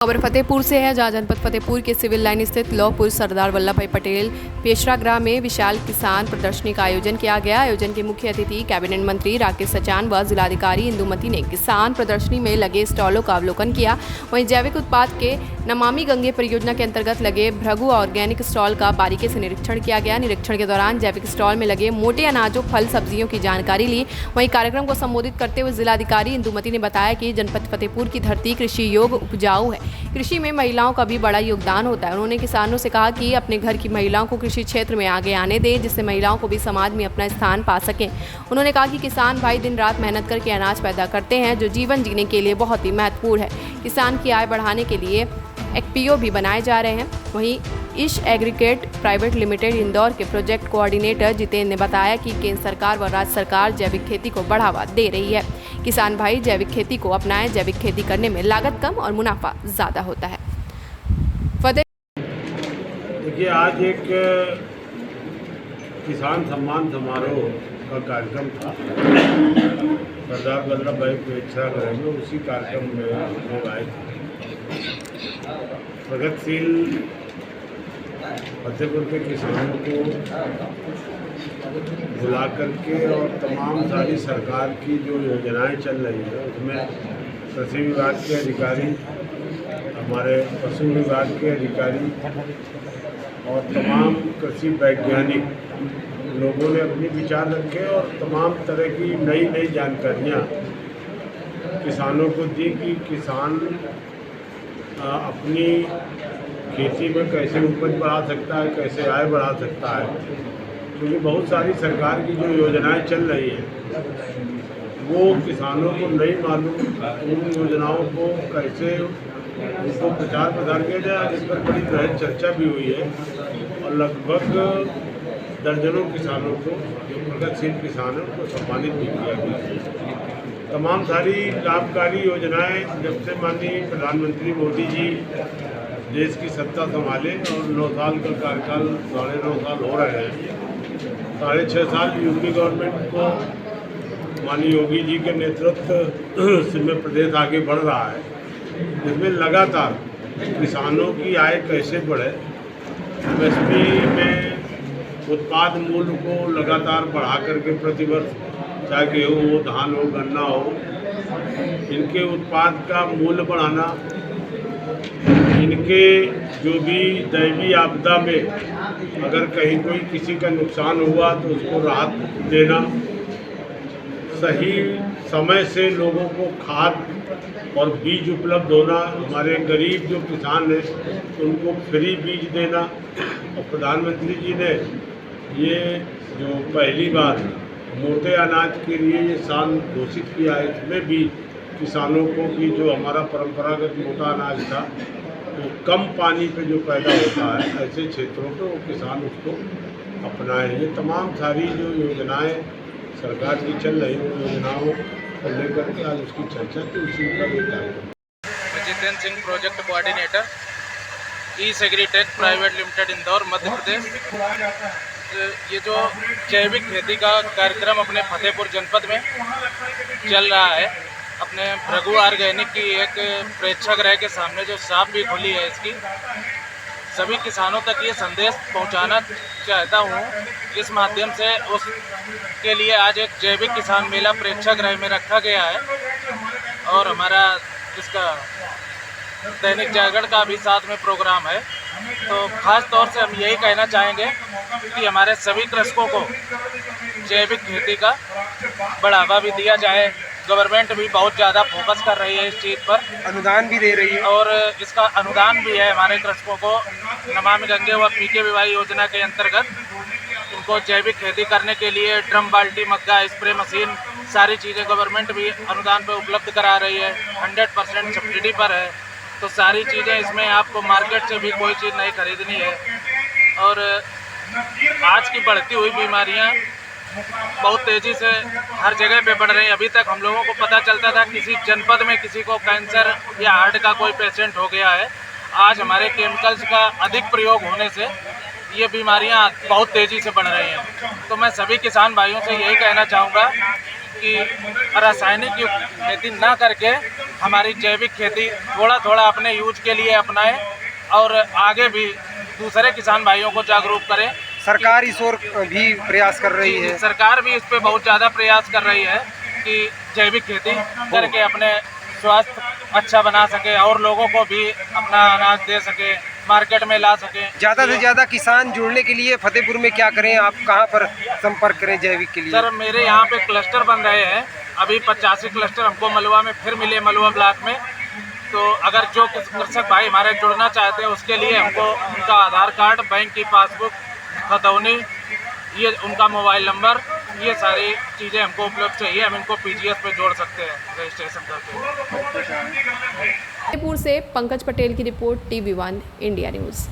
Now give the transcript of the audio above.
खबर फतेहपुर से है, जहां जनपद फतेहपुर के सिविल लाइन स्थित लौहपुर सरदार वल्लभ भाई पटेल पेशरागृह में विशाल किसान प्रदर्शनी का आयोजन किया गया। आयोजन के मुख्य अतिथि कैबिनेट मंत्री राकेश सचान व जिलाधिकारी इंदुमती ने किसान प्रदर्शनी में लगे स्टॉलों का अवलोकन किया। वहीं जैविक उत्पाद के नमामि गंगे परियोजना के अंतर्गत लगे भृगु ऑर्गेनिक स्टॉल का बारीकी से निरीक्षण किया गया। निरीक्षण के दौरान जैविक स्टॉल में लगे मोटे अनाजों, फल, सब्जियों की जानकारी ली। वहीं कार्यक्रम को संबोधित करते हुए जिलाधिकारी इंदुमती ने बताया कि जनपद फतेहपुर की धरती कृषि योग्य उपजाऊ है। कृषि में महिलाओं का भी बड़ा योगदान होता है। उन्होंने किसानों से कहा कि अपने घर की महिलाओं को कृषि क्षेत्र में आगे आने दें, जिससे महिलाओं को भी समाज में अपना स्थान पा सकें। उन्होंने कहा कि किसान भाई दिन रात मेहनत करके अनाज पैदा करते हैं, जो जीवन जीने के लिए बहुत ही महत्वपूर्ण है। किसान की आय बढ़ाने के लिए एफपीओ भी बनाए जा रहे हैं। वहीं ईश एग्रीकेट प्राइवेट लिमिटेड इंदौर के प्रोजेक्ट कोऑर्डिनेटर जितेंद्र ने बताया कि केंद्र सरकार व राज्य सरकार जैविक खेती को बढ़ावा दे रही है। किसान भाई जैविक खेती को अपनाएं। जैविक खेती करने में लागत कम और मुनाफा ज़्यादा होता है। देखिए, आज एक किसान सम्मान समारोह का कार्यक्रम था सरदार वल्लभ भाई प्रेक्षागृह में। उसी कार्यक्रम में लोग आए थे। प्रगतिशील फतेहपुर के किसानों को बुला करके और तमाम सारी सरकार की जो योजनाएं चल रही है उसमें कृषि विभाग के अधिकारी, हमारे पशु विभाग के अधिकारी और तमाम कृषि वैज्ञानिक लोगों ने अपने विचार रखे और तमाम तरह की नई नई जानकारियाँ किसानों को दी कि किसान अपनी खेती में कैसे उपज बढ़ा सकता है, कैसे आय बढ़ा सकता है। क्योंकि बहुत सारी सरकार की जो योजनाएं चल रही हैं वो किसानों को नहीं मालूम। उन योजनाओं को कैसे उनको प्रचार प्रसार किया जाए, इस पर बड़ी गहन चर्चा भी हुई है और लगभग दर्जनों किसानों को, जो प्रगतिशील किसान हैं, उनको सम्मानित भी किया गया। तमाम सारी लाभकारी योजनाएं जब से माननीय प्रधानमंत्री मोदी जी देश की सत्ता संभाले और 9 साल का कार्यकाल 9.5 साल हो रहे हैं, 6.5 साल यूपी गवर्नमेंट को माननीय योगी जी के नेतृत्व में प्रदेश आगे बढ़ रहा है, जिसमें लगातार किसानों की आय कैसे बढ़े, एमएसपी में उत्पाद मूल्य को लगातार बढ़ा करके प्रतिवर्ष, चाहे गेहूँ हो, धान हो, गन्ना हो, इनके उत्पाद का मूल्य बढ़ाना, इनके जो भी दैवीय आपदा में अगर कहीं कोई किसी का नुकसान हुआ तो उसको राहत देना, सही समय से लोगों को खाद और बीज उपलब्ध होना, हमारे गरीब जो किसान हैं उनको फ्री बीज देना। और प्रधानमंत्री जी ने ये जो पहली बार मोटे अनाज के लिए ये साल घोषित किया है, इसमें भी किसानों को कि जो हमारा परंपरागत मोटा अनाज था तो कम पानी पे जो पैदा होता है, ऐसे क्षेत्रों पे वो किसान उसको अपनाएं। ये तमाम सारी जो योजनाएं सरकार की चल रही हैं, योजनाओं को लेकर के आज उसकी चर्चा की, उसी का भी कार्यक्रम। जितेंद्र सिंह, प्रोजेक्ट कोऑर्डिनेटर, ईश agritech private limited Indore, Madhya Pradesh. ये जो जैविक खेती का कार्यक्रम अपने फतेहपुर जनपद में चल रहा है, अपने भृगु ऑर्गेनिक की एक प्रेक्षागृह के सामने जो शॉप भी खुली है, इसकी सभी किसानों तक ये संदेश पहुंचाना चाहता हूं। इस माध्यम से उसके लिए आज एक जैविक किसान मेला प्रेक्षागृह में रखा गया है और हमारा इसका दैनिक जागरण का भी साथ में प्रोग्राम है। तो ख़ास तौर से हम यही कहना चाहेंगे कि हमारे सभी कृषकों को जैविक खेती का बढ़ावा भी दिया जाए। गवर्नमेंट भी बहुत ज़्यादा फोकस कर रही है इस चीज़ पर, अनुदान भी दे रही है और इसका अनुदान भी है हमारे कृषकों को। नमामि गंगे व पीकेवीवाई योजना के अंतर्गत उनको जैविक खेती करने के लिए ड्रम, बाल्टी, मग्गा, स्प्रे मशीन, सारी चीज़ें गवर्नमेंट भी अनुदान पर उपलब्ध करा रही है। 100% सब्सिडी पर है। तो सारी चीज़ें इसमें आपको मार्केट से भी कोई चीज़ नहीं खरीदनी है। और आज की बढ़ती हुई बीमारियां बहुत तेज़ी से हर जगह पे बढ़ रही हैं। अभी तक हम लोगों को पता चलता था किसी जनपद में किसी को कैंसर या हार्ट का कोई पेशेंट हो गया है। आज हमारे केमिकल्स का अधिक प्रयोग होने से ये बीमारियां बहुत तेज़ी से बढ़ रही हैं। तो मैं सभी किसान भाइयों से यही कहना चाहूँगा कि रासायनिक युक्त खेती ना करके हमारी जैविक खेती थोड़ा थोड़ा अपने यूज के लिए अपनाएं और आगे भी दूसरे किसान भाइयों को जागरूक करें। सरकार इस ओर भी प्रयास कर रही है। सरकार भी इस पे बहुत ज़्यादा प्रयास कर रही है कि जैविक खेती करके अपने स्वास्थ्य अच्छा बना सके और लोगों को भी अपना अनाज दे सके, मार्केट में ला सके। ज़्यादा से ज़्यादा किसान जुड़ने के लिए फतेहपुर में क्या करें, आप कहाँ पर संपर्क करें जैविक के लिए? सर मेरे यहाँ पे क्लस्टर बन रहे हैं, अभी 85 क्लस्टर हमको मलुआ में फिर मिले, मलुआ ब्लॉक में। तो अगर जो कृषक भाई हमारे जुड़ना चाहते हैं उसके लिए हमको उनका आधार कार्ड, बैंक की पासबुक, खतौनी, ये उनका मोबाइल नंबर, ये सारी चीज़ें हमको उपलब्ध चाहिए। हम इनको पीजीएस पे जोड़ सकते हैं रजिस्ट्रेशन करके। फतेहपुर से पंकज पटेल की रिपोर्ट, TV1 इंडिया न्यूज़।